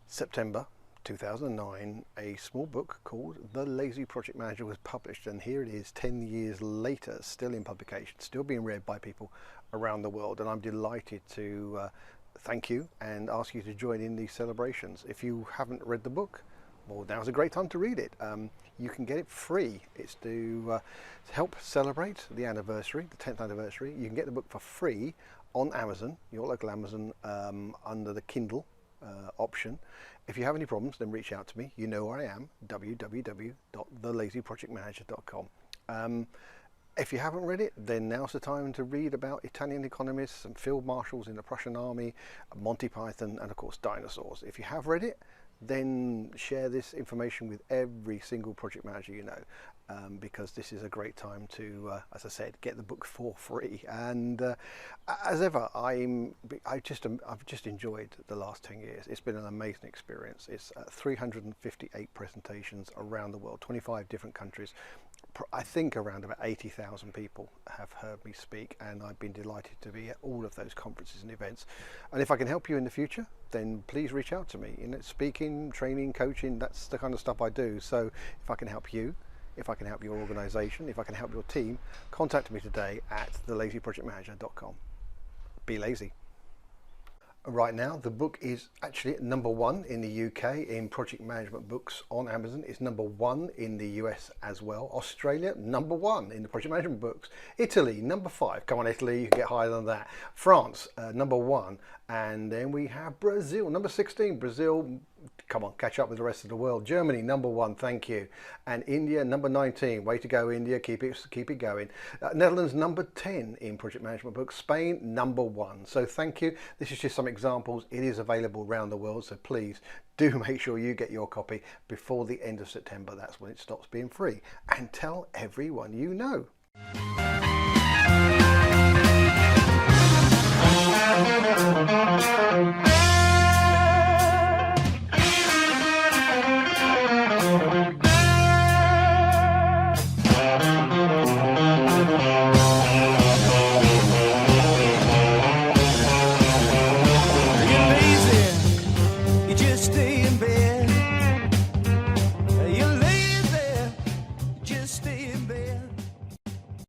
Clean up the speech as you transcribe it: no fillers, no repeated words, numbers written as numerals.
September 2009, a small book called The Lazy Project Manager was published, and here it is 10 years later, still in publication, still being read by people around the world, and I'm delighted to thank you and ask you to join in these celebrations. If you haven't read the book, well, now's a great time to read it. You can get it free. It's to help celebrate the anniversary, the 10th anniversary. You can get the book for free on Amazon, your local Amazon, under the Kindle option. If you have any problems, then reach out to me. You know where I am, www.thelazyprojectmanager.com. If you haven't read it, then now's the time to read about Italian economists and Fieldmarshalls in the Prussian army, Monty Python, and of course dinosaurs. If you have read it, then share this information with every single project manager you know, because this is a great time to, as I said, get the book for free. And as ever, I've just enjoyed the last 10 years. It's been an amazing experience. It's 358 presentations around the world, 25 different countries. I think around about 80,000 people have heard me speak, and I've been delighted to be at all of those conferences and events. And if I can help you in the future, then please reach out to me. You know, speaking, training, coaching, that's the kind of stuff I do. So if I can help you, if I can help your organization, if I can help your team, contact me today at thelazyprojectmanager.com. Be lazy. Right now, the book is actually at #1 in the UK in project management books on Amazon. It's #1 in the US as well. Australia, #1 in the project management books. Italy, #5. Come on, Italy, you can get higher than that. France, #1. And then we have Brazil, #16. Brazil, come on, catch up with the rest of the world. Germany, #1, thank you. And India, #19. Way to go, India, keep it going. Netherlands, #10 in project management books. Spain, #1. So thank you. This is just some examples. It is available around the world, so please do make sure you get your copy before the end of September. That's when it stops being free. And tell everyone you know.